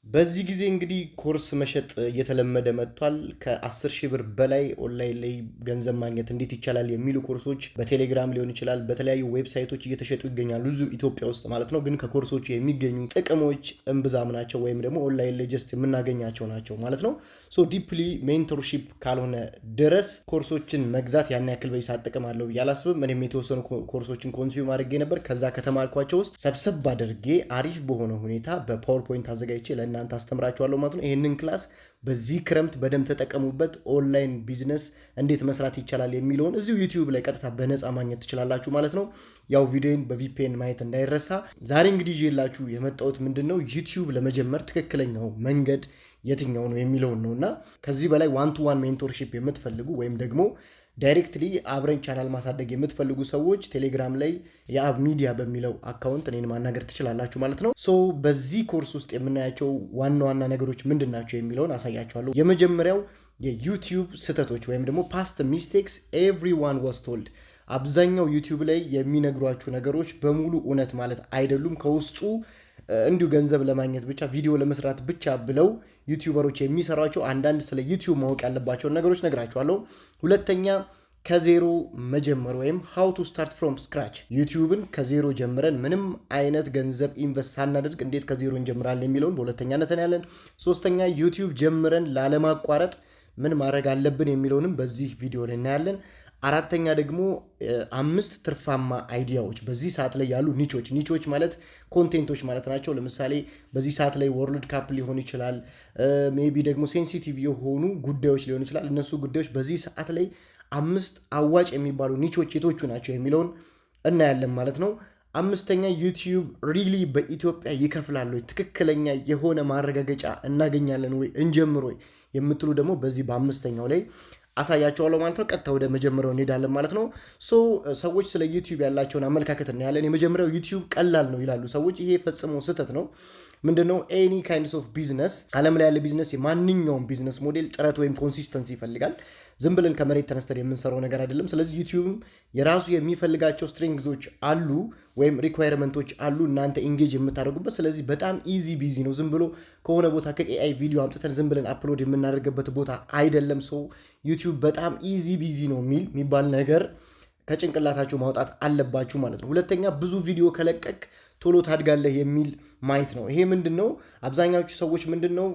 በዚህ ጊዜ እንግዲህ ኮርስ መሸጥ እየተለመደ መጥቷል። ከ10 ሺህ ብር በላይ ኦንላይን ላይ ገንዘብ ማግኘት እንዴት ይቻላል የሚሉ ኮርሶች በቴሌግራም ሊሆን ይችላል፣ በተለያዩ ዌብሳይቶች እየተሸጡ ይገኛሉ እዚሁ ኢትዮጵያ ውስጥ ማለት ነው። ግን ከኮርሶቹ የሚገኙ ጥቅሞች እምብዛም ናቸው፣ ወይም ደግሞ ኦንላይን ላይ ጀስት የምናገኛቸው ናቸው ማለት ነው። ሶ ዲፕሊ ሜንቶርሺፕ ካልሆነ ድረስ ኮርሶችን መግዛት ያን ያክል በይሳ ጥቅም አለው ብዬ አላስብም። እኔም የተወሰኑ ኮርሶችን ኮንሱም አድርጌ ነበር። ከዛ ከተማርኳቸው ውስጥ ሰብሰብ አድርጌ አሪፍ በሆነ ሁኔታ በፓወርፖይንት አዘጋጅቼ ለእናንተ አስተምራችኋለሁ ማለት ነው። ይህንን ክላስ በዚህ ክረምት በደንብ ተጠቀሙበት። ኦንላይን ቢዝነስ እንዴት መስራት ይቻላል የሚለውን እዚሁ ዩቲዩብ ላይ ቀጥታ በነፃ ማግኘት ትችላላችሁ ማለት ነው። ያው ቪዲዮን በቪፒኤን ማየት እንዳይረሳ። ዛሬ እንግዲህ ይዤላችሁ የመጣሁት ምንድን ነው ዩቲዩብ ለመጀመር ትክክለኛው መንገድ የትኛው ነው የሚለውን ነው። እና ከዚህ በላይ ዋን ቱ ዋን ሜንቶርሺፕ የምትፈልጉ ወይም ደግሞ ዳይሬክትሊ አብረን ቻናል ማሳደግ የምትፈልጉ ሰዎች ቴሌግራም ላይ የአብ ሚዲያ በሚለው አካውንት እኔን ማናገር ትችላላችሁ ማለት ነው። ሶ በዚህ ኮርስ ውስጥ የምናያቸው ዋና ዋና ነገሮች ምንድን ናቸው የሚለውን አሳያችኋለሁ። የመጀመሪያው የዩቲዩብ ስህተቶች ወይም ደግሞ ፓስት ሚስቴክስ ኤቭሪዋን ዋዝ ቶልድ። አብዛኛው ዩቲዩብ ላይ የሚነግሯችሁ ነገሮች በሙሉ እውነት ማለት አይደሉም። ከውስጡ እንዲሁ ገንዘብ ለማግኘት ብቻ ቪዲዮ ለመስራት ብቻ ብለው ዩቲዩበሮች የሚሰሯቸው አንዳንድ ስለ ዩቲዩብ ማወቅ ያለባቸውን ነገሮች ነግራችኋለሁ። ሁለተኛ ከዜሮ መጀመር ወይም ሃው ቱ ስታርት ፍሮም ስክራች፣ ዩቲዩብን ከዜሮ ጀምረን ምንም አይነት ገንዘብ ኢንቨስት ሳናደርግ እንዴት ከዜሮ እንጀምራለን የሚለውን በሁለተኛነት ያለን። ሶስተኛ ዩቲዩብ ጀምረን ላለማቋረጥ ምን ማድረግ አለብን የሚለውንም በዚህ ቪዲዮ ላይ እናያለን። አራተኛ ደግሞ 5 ትርፋማ አይዲያዎች በዚህ ሰዓት ላይ ያሉ ኒቾች ማለት ኮንቴንቶች ማለት ናቸው። ለምሳሌ በዚህ ሰዓት ላይ ወርልድ ካፕ ሊሆን ይችላል፣ ሜቢ ደግሞ ሴንሲቲቭ የሆኑ ጉዳዮች ሊሆን ይችላል። እነሱ ጉዳዮች በዚህ ሰዓት ላይ 5 አዋጭ የሚባሉ ኒቾች የቶቹ ናቸው የሚለውን እናያለን ማለት ነው። አምስተኛ ዩቲዩብ ሪሊ በኢትዮጵያ ይከፍላል ወይ፣ ትክክለኛ የሆነ ማረጋገጫ እናገኛለን ወይ፣ እንጀምር ወይ የምትሉ ደግሞ በዚህ በአምስተኛው ላይ አሳያቸዋለሁ ማለት ነው። ቀጥታ ወደ መጀመሪያው እንሄዳለን ማለት ነው። ሰዎች ስለ ዩቲዩብ ያላቸውን አመለካከት እናያለን። የመጀመሪያው ዩቲዩብ ቀላል ነው ይላሉ ሰዎች። ይሄ ፈጽሞ ስህተት ነው። ምንድነው? ኤኒ ካይንድስ ኦፍ ቢዝነስ፣ ዓለም ላይ ያለ ቢዝነስ፣ የማንኛውም ቢዝነስ ሞዴል ጥረት ወይም ኮንሲስተንሲ ይፈልጋል። ዝም ብለን ከመሬት ተነስተን የምንሰራው ነገር አይደለም። ስለዚህ ዩቲዩብም የራሱ የሚፈልጋቸው ስትሪንግዞች አሉ ወይም ሪኳየርመንቶች አሉ እናንተ ኢንጌጅ የምታደርጉበት። ስለዚህ በጣም ኢዚ ቢዚ ነው። ዝም ብሎ ከሆነ ቦታ ከኤአይ ቪዲዮ አምጥተን ዝም ብለን አፕሎድ የምናደርግበት ቦታ አይደለም። ሰው ዩቲዩብ በጣም ኢዚ ቢዚ ነው የሚባል ነገር ከጭንቅላታችሁ ማውጣት አለባችሁ ማለት ነው። ሁለተኛ ብዙ ቪዲዮ ከለቀቅ ቶሎ ታድጋለህ የሚል ማየት ነው። ይሄ ምንድን ነው? አብዛኛዎቹ ሰዎች ምንድን ነው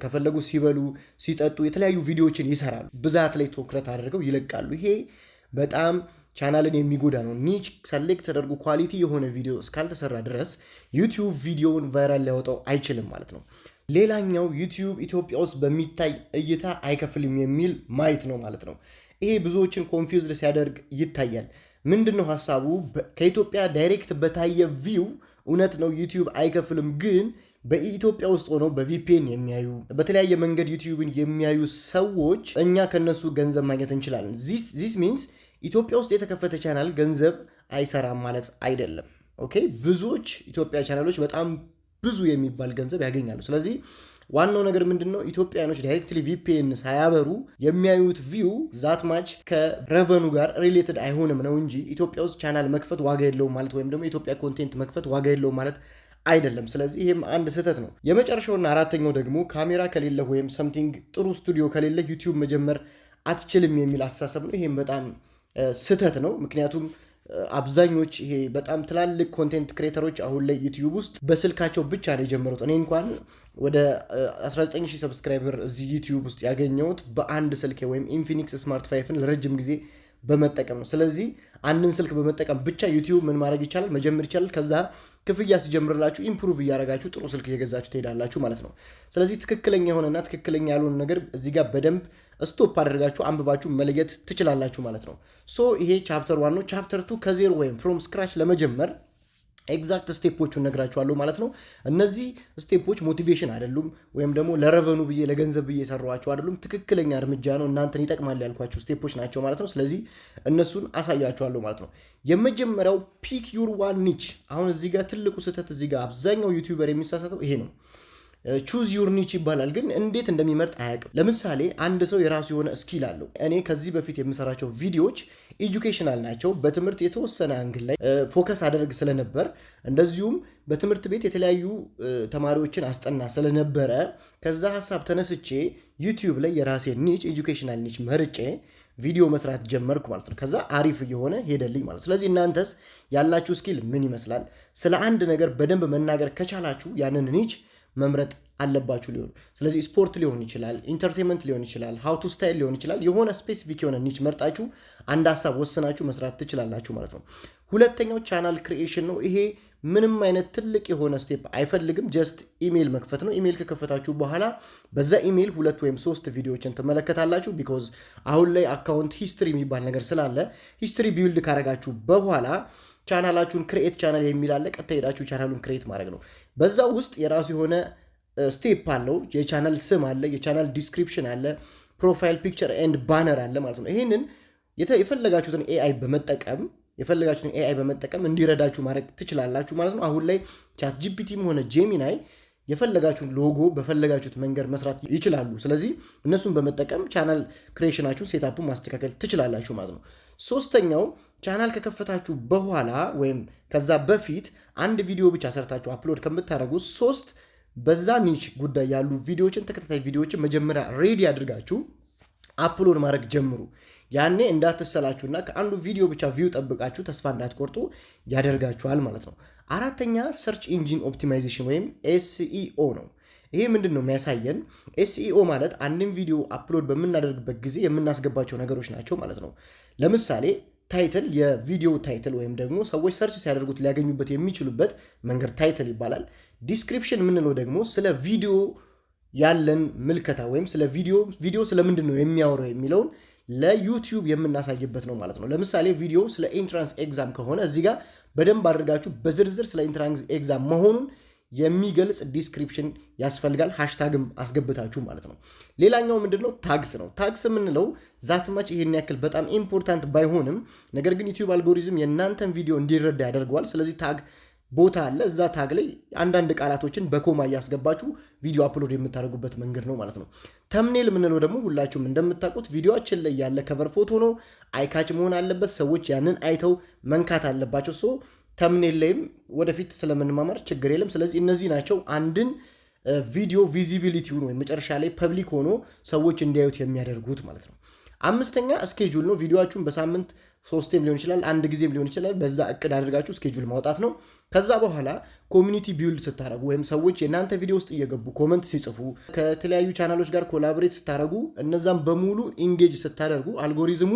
ከፈለጉ ሲበሉ ሲጠጡ የተለያዩ ቪዲዮዎችን ይሰራሉ። ብዛት ላይ ትኩረት አድርገው ይለቃሉ። ይሄ በጣም ቻናልን የሚጎዳ ነው። ኒች ሰሌክት ተደርጎ ኳሊቲ የሆነ ቪዲዮ እስካልተሰራ ድረስ ዩቲዩብ ቪዲዮውን ቫይራል ሊያወጣው አይችልም ማለት ነው። ሌላኛው ዩቲዩብ ኢትዮጵያ ውስጥ በሚታይ እይታ አይከፍልም የሚል ማየት ነው ማለት ነው። ይሄ ብዙዎችን ኮንፊውዝድ ሲያደርግ ይታያል። ምንድን ነው ሀሳቡ? ከኢትዮጵያ ዳይሬክት በታየ ቪው እውነት ነው ዩቲዩብ አይከፍልም። ግን በኢትዮጵያ ውስጥ ሆነው በቪፒኤን የሚያዩ በተለያየ መንገድ ዩቲዩብን የሚያዩ ሰዎች እኛ ከነሱ ገንዘብ ማግኘት እንችላለን። ዚስ ሚንስ ኢትዮጵያ ውስጥ የተከፈተ ቻናል ገንዘብ አይሰራም ማለት አይደለም። ኦኬ፣ ብዙዎች ኢትዮጵያ ቻናሎች በጣም ብዙ የሚባል ገንዘብ ያገኛሉ። ስለዚህ ዋናው ነገር ምንድን ነው? ኢትዮጵያኖች ዳይሬክትሊ ቪፒኤን ሳያበሩ የሚያዩት ቪው ዛት ማች ከረቨኑ ጋር ሪሌትድ አይሆንም ነው እንጂ ኢትዮጵያ ውስጥ ቻናል መክፈት ዋጋ የለውም ማለት ወይም ደግሞ ኢትዮጵያ ኮንቴንት መክፈት ዋጋ የለውም ማለት አይደለም። ስለዚህ ይህም አንድ ስህተት ነው። የመጨረሻውና አራተኛው ደግሞ ካሜራ ከሌለ ወይም ሰምቲንግ ጥሩ ስቱዲዮ ከሌለ ዩቲዩብ መጀመር አትችልም የሚል አስተሳሰብ ነው። ይህም በጣም ስህተት ነው። ምክንያቱም አብዛኞች ይሄ በጣም ትላልቅ ኮንቴንት ክሬተሮች አሁን ላይ ዩቲዩብ ውስጥ በስልካቸው ብቻ ነው የጀመሩት። እኔ እንኳን ወደ 19000 ሰብስክራይበር እዚህ ዩቲዩብ ውስጥ ያገኘሁት በአንድ ስልክ ወይም ኢንፊኒክስ ስማርት 5ን ለረጅም ጊዜ በመጠቀም ነው። ስለዚህ አንድን ስልክ በመጠቀም ብቻ ዩቲዩብ ምን ማድረግ ይቻላል? መጀመር ይቻላል። ከዛ ክፍያ ሲጀምርላችሁ ኢምፕሩቭ እያደረጋችሁ ጥሩ ስልክ እየገዛችሁ ትሄዳላችሁ ማለት ነው። ስለዚህ ትክክለኛ የሆነና ትክክለኛ ያልሆነ ነገር እዚህ ጋር በደንብ ስቶፕ አድርጋችሁ አንብባችሁ መለየት ትችላላችሁ ማለት ነው። ሶ ይሄ ቻፕተር 1 ነው። ቻፕተር 2 ከዜሮ ወይም ፍሮም ስክራች ለመጀመር ኤግዛክት ስቴፖቹን ነግራችኋለሁ ማለት ነው። እነዚህ ስቴፖች ሞቲቬሽን አይደሉም፣ ወይም ደግሞ ለረቨኑ ብዬ ለገንዘብ ብዬ የሰራኋቸው አይደሉም። ትክክለኛ እርምጃ ነው፣ እናንተን ይጠቅማል ያልኳቸው ስቴፖች ናቸው ማለት ነው። ስለዚህ እነሱን አሳያችኋለሁ ማለት ነው። የመጀመሪያው ፒክ ዩር ዋን ኒች። አሁን እዚህ ጋር ትልቁ ስህተት እዚህ ጋር አብዛኛው ዩቲዩበር የሚሳሳተው ይሄ ነው። ቹዝ ዩር ኒች ይባላል። ግን እንዴት እንደሚመርጥ አያውቅም። ለምሳሌ አንድ ሰው የራሱ የሆነ ስኪል አለው። እኔ ከዚህ በፊት የምሰራቸው ቪዲዮዎች ኤጁኬሽናል ናቸው። በትምህርት የተወሰነ አንግል ላይ ፎከስ አደርግ ስለነበር እንደዚሁም በትምህርት ቤት የተለያዩ ተማሪዎችን አስጠና ስለነበረ ከዛ ሀሳብ ተነስቼ ዩቲዩብ ላይ የራሴ ኒች ኤጁኬሽናል ኒች መርጬ ቪዲዮ መስራት ጀመርኩ ማለት ነው። ከዛ አሪፍ እየሆነ ሄደልኝ ማለት ነው። ስለዚህ እናንተስ ያላችሁ ስኪል ምን ይመስላል? ስለ አንድ ነገር በደንብ መናገር ከቻላችሁ ያንን ኒች መምረጥ አለባችሁ ሊሆን። ስለዚህ ስፖርት ሊሆን ይችላል፣ ኢንተርቴንመንት ሊሆን ይችላል፣ ሃው ቱ ስታይል ሊሆን ይችላል። የሆነ ስፔሲፊክ የሆነ ኒች መርጣችሁ አንድ ሀሳብ ወስናችሁ መስራት ትችላላችሁ ማለት ነው። ሁለተኛው ቻናል ክሪኤሽን ነው። ይሄ ምንም አይነት ትልቅ የሆነ ስቴፕ አይፈልግም። ጀስት ኢሜይል መክፈት ነው። ኢሜይል ከከፈታችሁ በኋላ በዛ ኢሜይል 2 ወይም 3 ቪዲዮዎችን ትመለከታላችሁ። ቢኮዝ አሁን ላይ አካውንት ሂስትሪ የሚባል ነገር ስላለ ሂስትሪ ቢውልድ ካረጋችሁ በኋላ ቻናላችሁን ክሬኤት ቻናል የሚል አለ። ቀጥታ ሄዳችሁ ቻናሉን ክሬኤት ማድረግ ነው። በዛ ውስጥ የራሱ የሆነ ስቴፕ አለው። የቻናል ስም አለ፣ የቻናል ዲስክሪፕሽን አለ፣ ፕሮፋይል ፒክቸር ኤንድ ባነር አለ ማለት ነው። ይህንን የፈለጋችሁትን ኤአይ በመጠቀም እንዲረዳችሁ ማድረግ ትችላላችሁ ማለት ነው። አሁን ላይ ቻት ጂፒቲም ሆነ ጄሚናይ የፈለጋችሁን ሎጎ በፈለጋችሁት መንገድ መስራት ይችላሉ። ስለዚህ እነሱን በመጠቀም ቻናል ክሬሽናችሁን ሴታፑን ማስተካከል ትችላላችሁ ማለት ነው። ሶስተኛው ቻናል ከከፈታችሁ በኋላ ወይም ከዛ በፊት አንድ ቪዲዮ ብቻ ሰርታችሁ አፕሎድ ከምታደርጉ 3 በዛ ኒች ጉዳይ ያሉ ቪዲዮዎችን ተከታታይ ቪዲዮዎችን መጀመሪያ ሬዲ አድርጋችሁ አፕሎድ ማድረግ ጀምሩ። ያኔ እንዳትሰላችሁና ከአንዱ ቪዲዮ ብቻ ቪው ጠብቃችሁ ተስፋ እንዳትቆርጡ ያደርጋችኋል ማለት ነው። አራተኛ ሰርች ኢንጂን ኦፕቲማይዜሽን ወይም ኤስኢኦ ነው። ይሄ ምንድን ነው የሚያሳየን? ኤስኢኦ ማለት አንድን ቪዲዮ አፕሎድ በምናደርግበት ጊዜ የምናስገባቸው ነገሮች ናቸው ማለት ነው። ለምሳሌ ታይትል፣ የቪዲዮ ታይትል ወይም ደግሞ ሰዎች ሰርች ሲያደርጉት ሊያገኙበት የሚችሉበት መንገድ ታይትል ይባላል። ዲስክሪፕሽን የምንለው ደግሞ ስለ ቪዲዮ ያለን ምልከታ ወይም ስለ ቪዲዮ ስለምንድን ነው የሚያወራው የሚለውን ለዩቲዩብ የምናሳይበት ነው ማለት ነው። ለምሳሌ ቪዲዮ ስለ ኢንትራንስ ኤግዛም ከሆነ እዚህ ጋር በደንብ አድርጋችሁ በዝርዝር ስለ ኢንትራንስ ኤግዛም መሆኑን የሚገልጽ ዲስክሪፕሽን ያስፈልጋል። ሃሽታግም አስገብታችሁ ማለት ነው። ሌላኛው ምንድነው? ታግስ ነው። ታግስ የምንለው ዛትማች ይሄን ያክል በጣም ኢምፖርታንት ባይሆንም ነገር ግን ዩቲዩብ አልጎሪዝም የእናንተን ቪዲዮ እንዲረዳ ያደርገዋል። ስለዚህ ታግ ቦታ አለ። እዛ ታግ ላይ አንዳንድ ቃላቶችን በኮማ እያስገባችሁ ቪዲዮ አፕሎድ የምታደርጉበት መንገድ ነው ማለት ነው። ተምኔል የምንለው ደግሞ ሁላችሁም እንደምታውቁት ቪዲዮችን ላይ ያለ ከቨር ፎቶ ነው። አይካች መሆን አለበት። ሰዎች ያንን አይተው መንካት አለባቸው። ሶ ተምኔል ላይም ወደፊት ስለምንማማር ችግር የለም። ስለዚህ እነዚህ ናቸው አንድን ቪዲዮ ቪዚቢሊቲውን ወይም መጨረሻ ላይ ፐብሊክ ሆኖ ሰዎች እንዲያዩት የሚያደርጉት ማለት ነው። አምስተኛ ስኬጁል ነው። ቪዲዮአችሁን በሳምንት 3ም ሊሆን ይችላል፣ አንድ ጊዜም ሊሆን ይችላል። በዛ እቅድ አድርጋችሁ ስኬጁል ማውጣት ነው። ከዛ በኋላ ኮሚኒቲ ቢልድ ስታደረጉ ወይም ሰዎች የእናንተ ቪዲዮ ውስጥ እየገቡ ኮመንት ሲጽፉ ከተለያዩ ቻናሎች ጋር ኮላቦሬት ስታደረጉ እነዛም በሙሉ ኢንጌጅ ስታደርጉ አልጎሪዝሙ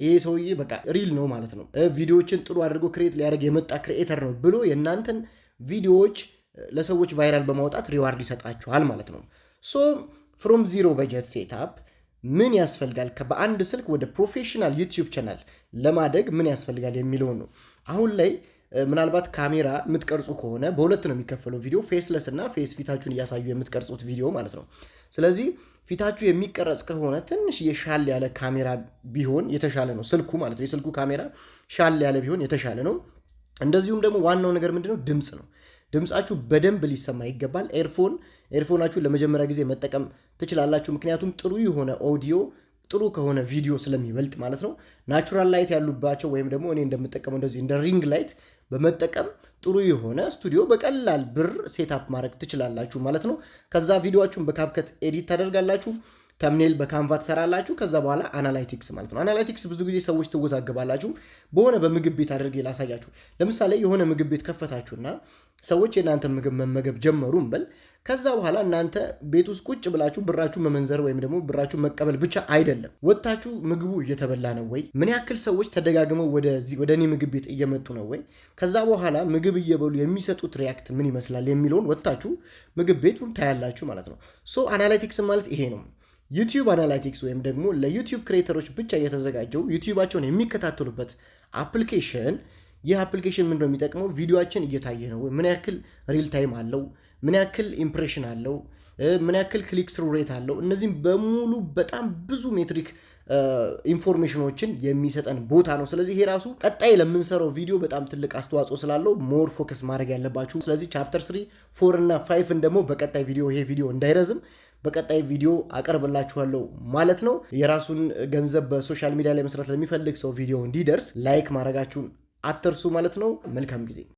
ይሄ ሰውዬ በቃ ሪል ነው ማለት ነው፣ ቪዲዮዎችን ጥሩ አድርጎ ክሬት ሊያደርግ የመጣ ክሬኤተር ነው ብሎ የእናንተን ቪዲዮዎች ለሰዎች ቫይራል በማውጣት ሪዋርድ ይሰጣችኋል ማለት ነው። ሶ ፍሮም ዚሮ በጀት ሴትአፕ ምን ያስፈልጋል? በአንድ ስልክ ወደ ፕሮፌሽናል ዩቲዩብ ቻናል ለማደግ ምን ያስፈልጋል የሚለውን ነው። አሁን ላይ ምናልባት ካሜራ የምትቀርጹ ከሆነ በሁለት ነው የሚከፈለው ቪዲዮ፣ ፌስለስ እና ፌስ ፊታችሁን እያሳዩ የምትቀርጹት ቪዲዮ ማለት ነው። ስለዚህ ፊታችሁ የሚቀረጽ ከሆነ ትንሽ የሻል ያለ ካሜራ ቢሆን የተሻለ ነው፣ ስልኩ ማለት ነው። የስልኩ ካሜራ ሻል ያለ ቢሆን የተሻለ ነው። እንደዚሁም ደግሞ ዋናው ነገር ምንድነው? ድምፅ ነው። ድምፃችሁ በደንብ ሊሰማ ይገባል። ኤርፎናችሁን ለመጀመሪያ ጊዜ መጠቀም ትችላላችሁ። ምክንያቱም ጥሩ የሆነ ኦዲዮ ጥሩ ከሆነ ቪዲዮ ስለሚበልጥ ማለት ነው። ናቹራል ላይት ያሉባቸው ወይም ደግሞ እኔ እንደምጠቀመው እንደዚህ እንደ ሪንግ ላይት በመጠቀም ጥሩ የሆነ ስቱዲዮ በቀላል ብር ሴታፕ ማድረግ ትችላላችሁ ማለት ነው። ከዛ ቪዲዮአችሁን በካፕከት ኤዲት ታደርጋላችሁ። ተምኔል በካንቫ ትሰራላችሁ። ከዛ በኋላ አናላይቲክስ ማለት ነው። አናላይቲክስ ብዙ ጊዜ ሰዎች ትወዛገባላችሁ። በሆነ በምግብ ቤት አድርጌ ላሳያችሁ። ለምሳሌ የሆነ ምግብ ቤት ከፈታችሁና ሰዎች የእናንተ ምግብ መመገብ ጀመሩ እንበል። ከዛ በኋላ እናንተ ቤት ውስጥ ቁጭ ብላችሁ ብራችሁ መመንዘር ወይም ደግሞ ብራችሁ መቀበል ብቻ አይደለም። ወጥታችሁ ምግቡ እየተበላ ነው ወይ? ምን ያክል ሰዎች ተደጋግመው ወደ እኔ ምግብ ቤት እየመጡ ነው ወይ? ከዛ በኋላ ምግብ እየበሉ የሚሰጡት ሪያክት ምን ይመስላል የሚለውን ወጥታችሁ ምግብ ቤቱን ታያላችሁ ማለት ነው። ሶ አናላይቲክስ ማለት ይሄ ነው። ዩቲዩብ አናላይቲክስ ወይም ደግሞ ለዩቲዩብ ክሬተሮች ብቻ እየተዘጋጀው ዩቲዩባቸውን የሚከታተሉበት አፕሊኬሽን። ይህ አፕሊኬሽን ምንድነው የሚጠቅመው? ቪዲዮአችን እየታየ ነው፣ ምን ያክል ሪል ታይም አለው፣ ምን ያክል ኢምፕሬሽን አለው፣ ምን ያክል ክሊክ ስሩ ሬት አለው። እነዚህም በሙሉ በጣም ብዙ ሜትሪክ ኢንፎርሜሽኖችን የሚሰጠን ቦታ ነው። ስለዚህ ይሄ ራሱ ቀጣይ ለምንሰራው ቪዲዮ በጣም ትልቅ አስተዋጽኦ ስላለው ሞር ፎከስ ማድረግ ያለባችሁ። ስለዚህ ቻፕተር 3 4 እና 5ን ደግሞ በቀጣይ ቪዲዮ ይሄ ቪዲዮ እንዳይረዝም በቀጣይ ቪዲዮ አቀርብላችኋለሁ ማለት ነው። የራሱን ገንዘብ በሶሻል ሚዲያ ላይ መስራት ለሚፈልግ ሰው ቪዲዮ እንዲደርስ ላይክ ማድረጋችሁን አትርሱ ማለት ነው። መልካም ጊዜ